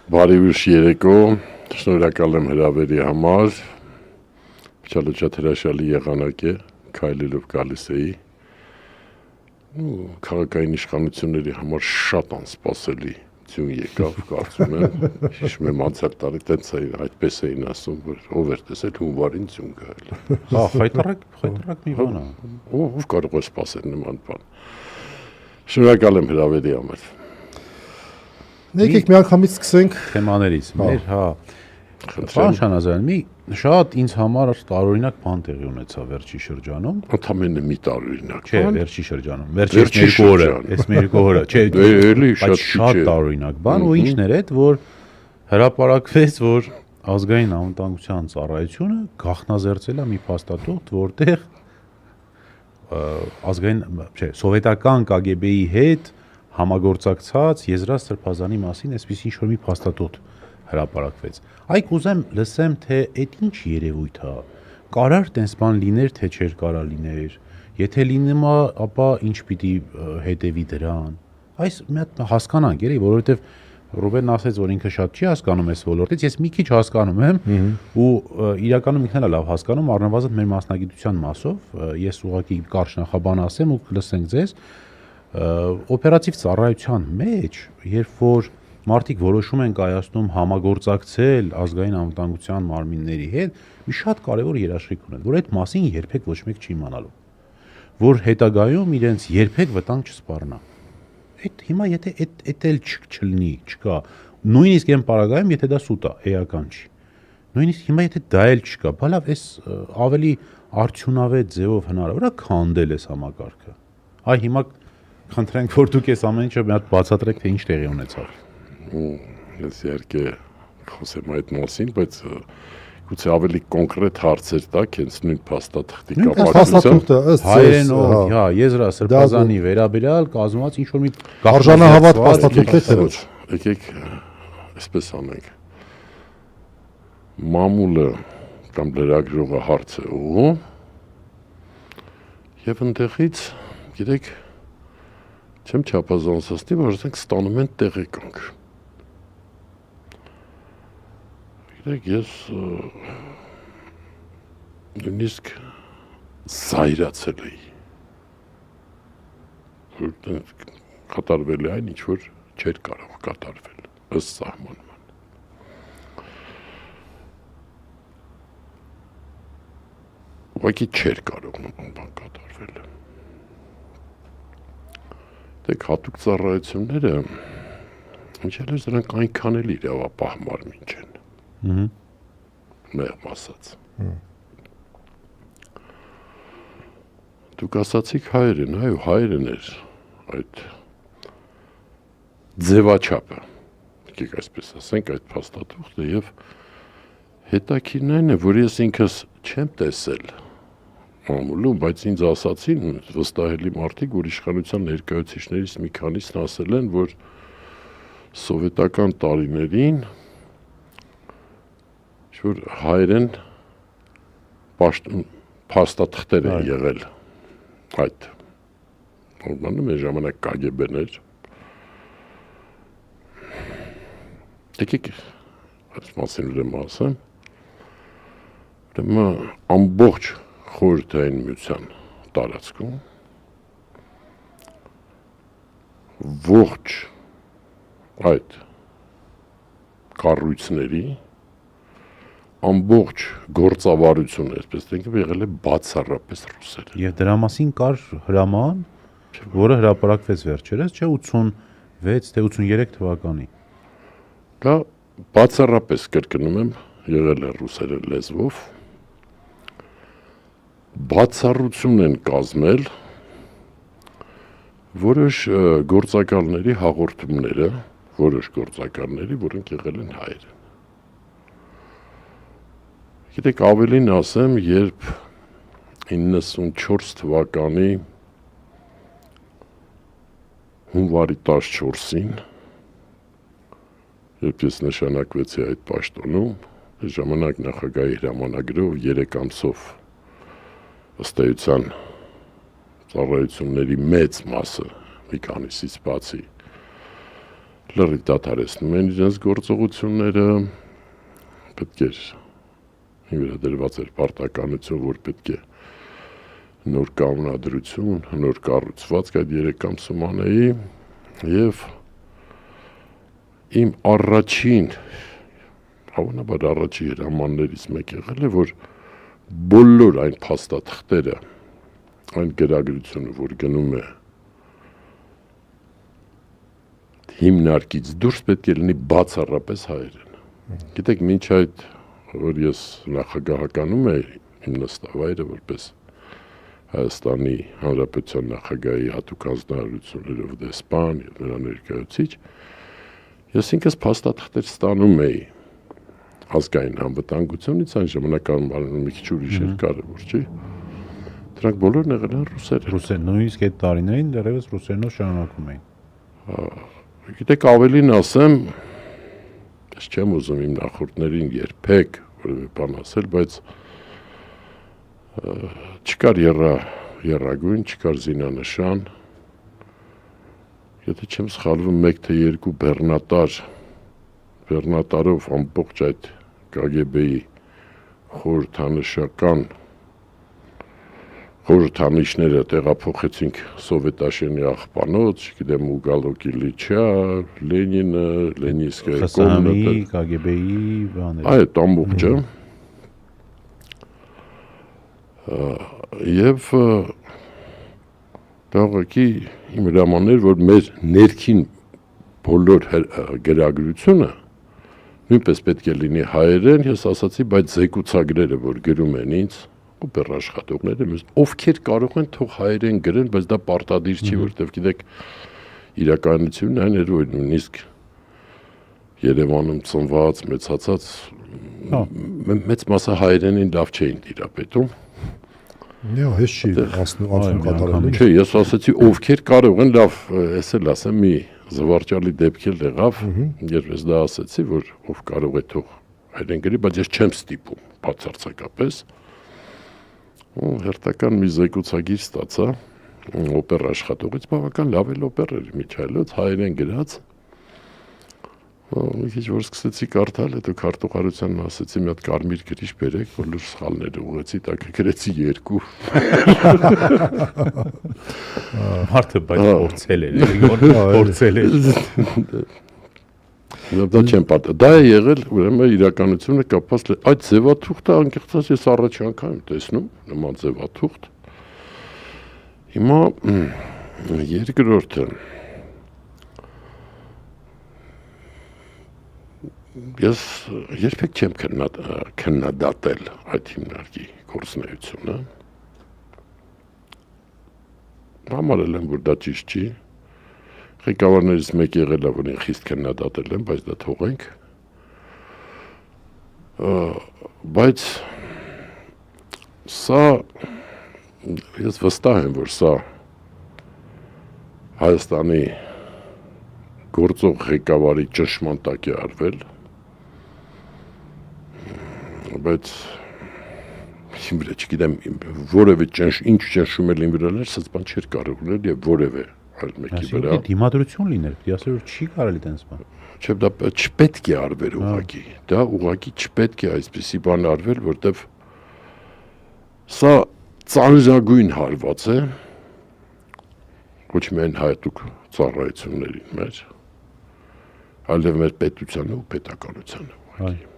Բարի ուշ երեկո, շնորհակալ եմ հրավերի համար, շատ հրաշալի եղանակ է, քայլելով գալիս էի, քաղաքային իշխանությունների համար շատ անսպասելի ձյուն եկավ, կարծում եմ, հիշում եմ անցյալ տարի այդպես էին ասում, որ ով էր տեսել հունվարին ձյուն գալ։ Խայտարակ մի բան է։ Ով կարող է սպասել նման բան։ Շնորհակալ եմ հրավերի համար։ Եկեք մի անգամից սկսենք թեմաներից։ Մեր, Պարոն Շանազարյան, մի շատ ինձ համար տարօրինակ բան տեղի ունեցավ վերջի շրջանում։ Ընդամենը մի տարօրինակ Չէ, վերջի շրջանում։ Վերջի 2 օրը, այս մի 2 օրը, չէ, էլի շատ տարօրինակ բան, ու ինչն էր այդ, որ հրապարակվեց, որ ազգային անվտանգության ծառայությունը գաղտնազերծել է մի փաստաթուղթ, որտեղ ազգային, չէ, սովետական KGB-ի հետ համագործակցած Եզրաստ սրբազանի մասին այսպես ինչ-որ մի փաստաթուղթ հրապարակվեց։ Այ կուզեմ լսեմ, թե այդ ինչ երևույթ է։ Կարար տես բան լիներ, թե չէր կարա լիներ։ Եթե լինում է, ապա ինչ պիտի հետևի դրան։ Այս մի հատ հասկանանք, էլի, որովհետև Ռուբենն ասեց, որ ինքը շատ չի հասկանում այս ոլորտից, ես մի քիչ հասկանում եմ ու իրականում ինքն էլ լավ հասկանում, առնվազն մեր մասնագիտության մասով, ես ուղղակի կարճ նախաբան ասեմ ու լսենք ձեզ, օպերատիվ ծառայության մեջ, երբ որ մարդիկ որոշում են կայացնում համագործակցել ազգային անվտանգության մարմինների հետ, մի շատ կարևոր երաշխիք ունեն, որ այդ մասին երբեք ոչ մեկ չի իմանալու, որ հետագայում իրենց երբեք վտանգ չսպառնա։ Այդ հիմա եթե այդ էլ չլինի, չկա, նույնիսկ այն պարագայում, եթե դա սուտ է, էական չի։ Նույնիսկ հիմա եթե դա էլ չկա, բալավ էս ավելի արդյունավետ ձևով հնարավոր է քանդել այս համակարգը։ Այ հիմա խնդրենք, որ դուք այս ամեն ինչը մի հատ բացատրեք, թե ինչ տեղի ունեցավ։ Ես իհարկե խոսեմ այդ մասին, բայց գուցե ավելի կոնկրետ հարցեր տակ, հենց նույն փաստաթղթի կապակցությամբ հայերենով, Եզրաստ սրբազանի վերաբերյալ կազմված ինչ-որ մի արժանահավատ փաստաթուղթ է։ Եկեք այսպես անենք։ Մամուլը կամ լրագրողը հարց է ուղղում եւ ընդեղից, գիտեք, չեմ չափազանցնի, որ ասենք ստանում են տեղեկանք։ Գիտեք, ես նույնիսկ զայրացել էի, որ կատարվել է այն, ինչ որ չէր կարող կատարվել, ըստ սահմանման։ Ուղղակի չէր կարող նման բան կատարվել։ Դեք հատուկ ծառայությունները, ինչել է դրանք այնքան էլ իրավապահ մարմին չեն։ Մեղմ ասած։ Դուք ասացիք հայերեն, այո, հայերեն էր այդ ձևաչափը, եկեք այսպես ասենք, այդ փաստաթուղթը եւ հետաքրքիրն այն է, որ ես ինքս չեմ տեսել մամուլում, բայց ինձ ասացին վստահելի մարդիկ, որ իշխանության ներկայացուցիչներից մի քանիսն ասել են, որ սովետական տարիներին որ հայերեն փաստաթղթեր են եղել այդ օրվանում է ժամանակ KGB-ն էր։ Եկեք այս մասին ուրեմն ասեմ, ուրեմն ամբողջ խորհրդային միության տարածքում ողջ այդ կառույցների ամբողջ գործավարությունը, այսպես դենք, եղել է բացառապես ռուսերեն։ Եվ դրա մասին կար հրաման, որը հրապարակվեց վերջերս, չէ, 86 թե 83 թվականի։ Դա բացառապես կրկնում եմ, եղել է ռուսերեն լեզվով։ Բացառություն են կազմել որոշ գործակալների հաղորդումները, որոշ գործակալների, որոնք եղել են հայերեն։ Գիտեք, ավելին ասեմ, երբ 94 թվականի հունվարի 14-ին, երբ ես նշանակվեցի այդ պաշտոնում, ժամանակ նախագահի հրամանագրով 3 ամսով ըստ էության ծառայությունների մեծ մասը մի քանիսից բացի լրիվ դադարեցնում են իրենց գործողությունները, պետք էր վերադրված էր պարտականություն, որ պետք է նոր կանոնադրություն, նոր կառուցվածք այդ 3 ամսում անեի եւ իմ առաջին հավանաբար առաջի հրամաններից մեկ եղել է, որ բոլոր այն փաստաթղթերը, այն գրագրությունը, որ գնում է հիմնարկից դուրս պետք է լինի բացառապես հայերեն։ Գիտեք, մինչ այդ, որ ես նախագահականում էի, իմ նստավայրը որպես Հայաստանի Հանրապետության նախագահի հատուկ հանձնարարություններով դեսպան եւ նրա ներկայացուցիչ, ես ինքս փաստաթղթեր ստանում էի ազգային անվտանգությունից, այն ժամանակահատվածում մի քիչ ուրիշ էր կարևոր, չի։ Դրանք բոլորն եղել են ռուսերեն։ Նույնիսկ այդ տարիներին դեռևս ռուսերենով շարունակում էին։ Գիտեք, ավելին ասեմ, ես չեմ ուզում իմ նախորդներին երբեք որևէ բան ասել, բայց չկար եռագույն, չկար զինանշան, եթե չեմ սխալվում 1 թե 2 բեռնատարով ամբողջ այդ KGB-ի խորհրդանիշները տեղափոխեցինք Սովետաշենի աղբանոց, չգիտեմ Ուգալոկ Իլիչա, Լենինը, Լենինսկայա կոմնատը, KGB-ի բաները։ Այդ ամբողջը եւ դաղակի իմ հրամաններ, որ մեր ներքին բոլոր գրագրությունը նույնպես պետք է լինի հայերեն, ես ասացի, բայց զեկուցագրերը, որ գրում են ինձ, օպեր աշխատողները, ովքեր կարող են թող հայերեն գրեն, բայց դա պարտադիր չի, որտեղ գիտեք, իրականությունն այն էր, որ նույնիսկ Երևանում ծնված, մեծացած մեծ մասը հայերենին լավ չէին տիրապետում։ Հես չի անցնում կատարել։ Չէ, ես ասացի, ովքեր կարող են լավ, ես էլ ասեմ, մի զվարճալի դեպք էլ եղավ, երբ ես դա ասեցի, որ ով կարող է թող հայերեն գրի, բայց ես չեմ ստիպում բացարձակապես։ Հերթական մի զեկուցագիր ստացա օպեր աշխատողից, բավական լավ էլ օպեր էր Միքայելոց, հայերեն գրած։ Մի քիչ որ սկսեցի կարդալ, հետո քարտուղարությանն ասեցի մի հատ կարմիր գրիչ բերեք, բոլոր սխալները ուղղեցի, տակը գրեցի 2։ Մարդը բայց փորձել էր, Դա չեմ պատահ։ Դա է եղել, ուրեմն իրականությունը կապված այդ ձևաթուղթը անկեղծած ես առաջ անգամ եմ տեսնում, նման ձևաթուղթ։ Հիմա երկրորդը ես երբեք չեմ քննադատել այդ հիմնարկի գործունեությունը։ Համարել եմ, որ դա ճիշտ չի։ Ղեկավարներից մեկ եղել է, որ ինձ խիստ քննադատել եմ, բայց դա թողենք։ Բայց սա ես վստահ եմ, որ սա Հայաստանի գործող ղեկավարի ճնշման տակ է արվել, բայց իմ վրա չգիտեմ որևէ ինչ ճնշում էլ իմ վրա էր, սենց բան չէր կարող լինել եւ որևէ այլ մեկի վրա։ Այսինքն դիմադրություն լիներ, դի ասել որ չի կարելի տենց բան։ Չէ, դա չպետք է արվեր ուղղակի։ Դա ուղղակի չպետք է այսպիսի բան արվել, որտեվ սա ծանրագույն հարված է ոչ միայն հայտուկ ծառայություններին մեր, այլև մեր պետությանը ու պետականությանը ուղղակի։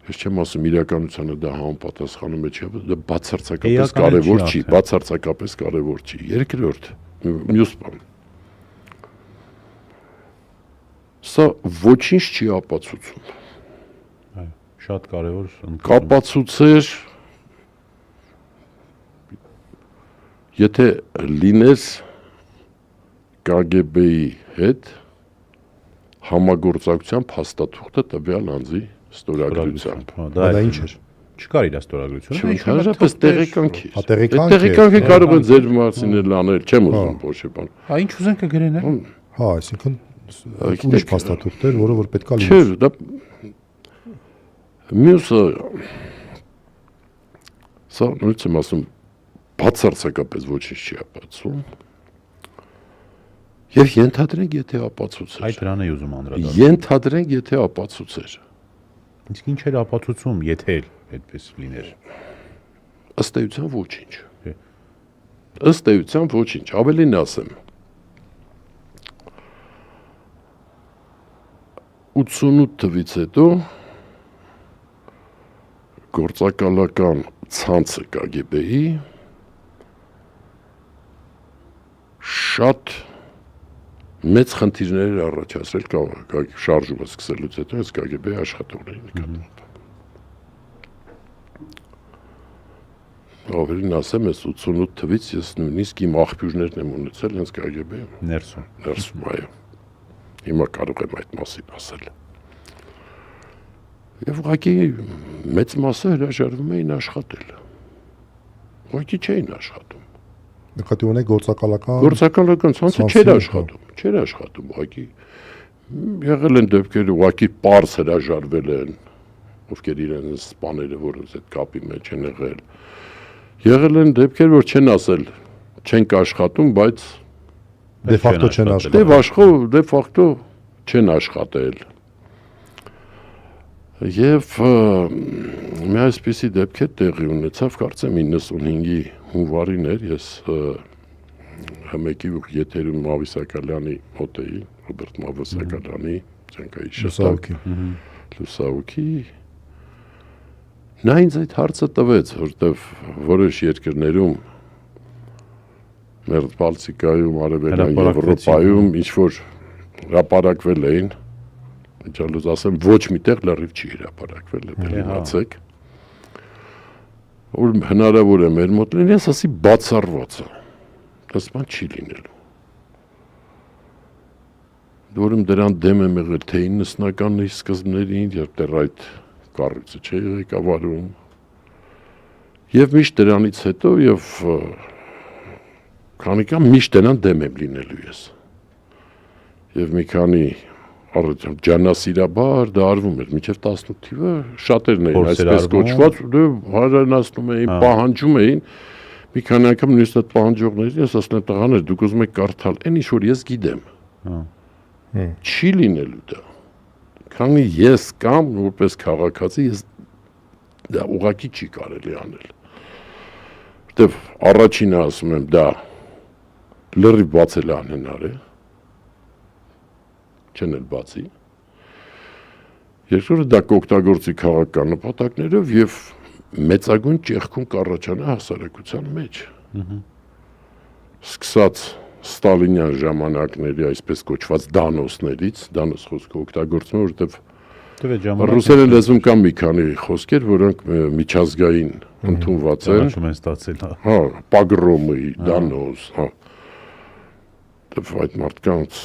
Ես չեմ ասում իրականությանը դա համապատասխանում է, չէ, դա բացարձակապես կարևոր չի, բացարձակապես կարևոր չի։ Երկրորդ, մյուս բան։ Սա ոչինչ չի ապացուցում։ Այո, շատ կարևոր կապացուցեր, եթե լիներ KGB-ի հետ համագործակցության փաստաթուղթը տվյալ անձի ստորագրությամբ։ Դա ինչ էր։ Չկար իր ստորագրությունը։ Հնարավորապես տեղեկանքի։ Տեղեկանք է կարող են ձեր մասին էլ անել, չեմ ուզում ոչ բան։ Ինչ ուզեն կգրեն է։ Հա, այսինքն ուրիշ փաստաթուղթեր, որը որ պետքա լինի։ Չէ, դա մյուսը սա նույնիսկ եմ ասում բացարձակապես ոչինչ չի ապացուցում։ Եվ ենթադրենք, եթե ապացուցեր։ Այդ դրան է ուզում անդրադառնալ։ Ենթադրենք, եթե ապացուցեր։ Իսկ ինչ էր ապացուցում, եթե այդպես լիներ։ Ըստ էության ոչինչ։ Չէ։ Ըստ էության ոչինչ, ավելին ասեմ։ 88 թվից հետո գործակալական ցանցը KGB-ի շատ մեծ խնդիրներ էր առաջացրել շարժումը սկսելուց հետո այս KGB-ի աշխատողների նկատմամբ։ Ավելին ասեմ, այս 88 թվից ես նույնիսկ իմ աղբյուրներն եմ ունեցել հենց KGB-ում։ Ներսում, այո։ Հիմա կարող եմ այդ մասին ասել։ Եվ ուղղակի մեծ մասը հրաժարվում էին աշխատել։ Ուղղակի չէին աշխատում։ Նկատի ունեք գործակալական Գործակալական ցանցը չէր աշխատում, ուղղակի եղել են դեպքեր, ուղղակի պարզ հրաժարվել են, ովքեր իրենց սպաները, որոնց հետ կապի մեջ են եղել։ Եղել են դեպքեր, որ չեն ասել, չենք աշխատում, բայց դե ֆակտո չեն աշխատում։ դե ֆակտո չեն աշխատել։ Եվ մի այսպիսի դեպքեր տեղի ունեցավ, կարծեմ 95-ի հունվարին էր, ես հմեկի եթերում Մավիսակալյանի մոտ էի, Ռոբերտ Մավիսակալյանի ցանկայի շտակ լուսահոգի։ Նա ինձ այդ հարցը տվեց, որտեվ որոշ երկրներում մեր Բալտիկայում, Արևելյան Եվրոպայում ինչ-որ հրապարակվել էին, ինչալուց ասեմ, ոչ միտեղ լրիվ չի հրապարակվել, լրացեք, որ հնարավոր է մեր մոտ լինի, ես ասի բացառված է, դες բան չի լինելու։ Որում դրան դեմ եմ եղել, թե 90-ականների սկզբներին, երբ դեռ այդ կառույցը չի ղեկավարում, եւ միշտ դրանից հետո եւ քանի կամ միշտ դրան դեմ եմ լինելու ես։ Եվ մի քանի ջանասիրաբար դա արվում էր, մինչև 18 թիվը շատերն էին այսպես կոչված, դե հարանացնում էին, պահանջում էին, մի քանի անգամ նույնիսկ այդ պահանջողներին ես ասում եմ տղաներ, դուք ուզում եք կարդալ, այն ինչ որ ես գիտեմ։ Չի լինելու դա։ Քանի ես կամ որպես քաղաքացի ես դա ուղղակի չի կարելի անել։ Որտեվ առաջինը ասում եմ դա լրիվ բացել անհնար է։ Չեն էլ բացի։ Երկրորդը դա կօգտագործի քաղաքական նպատակներով եւ մեծագույն ճեղքում կառաջանա հասարակության մեջ։ Սկսած Ստալինյան ժամանակների այսպես կոչված դանոսներից, դանոս խոսքը օգտագործում է, որովհետեւ ռուսերեն լեզվում կան մի քանի խոսքեր, որոնք միջազգային ընդունված են։ Ճանաչում են ստացել, հա, պագրոմի, դանոս, հա։ Դե այդ մարդկանց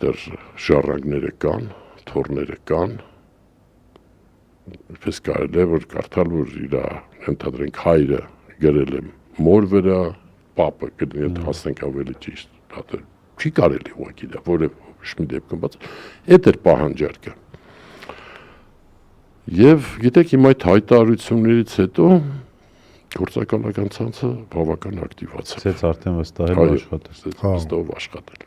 դեռ ժառանգները կան, թորները կան։ Ինչպես կարելի է որ կարդալ, որ իր ընդհանրենք հայրը գրել է մոր վրա, պապը կդնի այդ հասնենք ավելի ճիշտ, դա չի կարելի ուղղակի դա, որևէ մի դեպքում բաց, այդ էր պահանջարկը։ Եվ գիտեք, իմ այդ հայտարարություններից հետո գործակալական ցանցը բավական ակտիվացավ։ Ցեց արդեն վստահել աշխատել։ Վստահով աշխատել։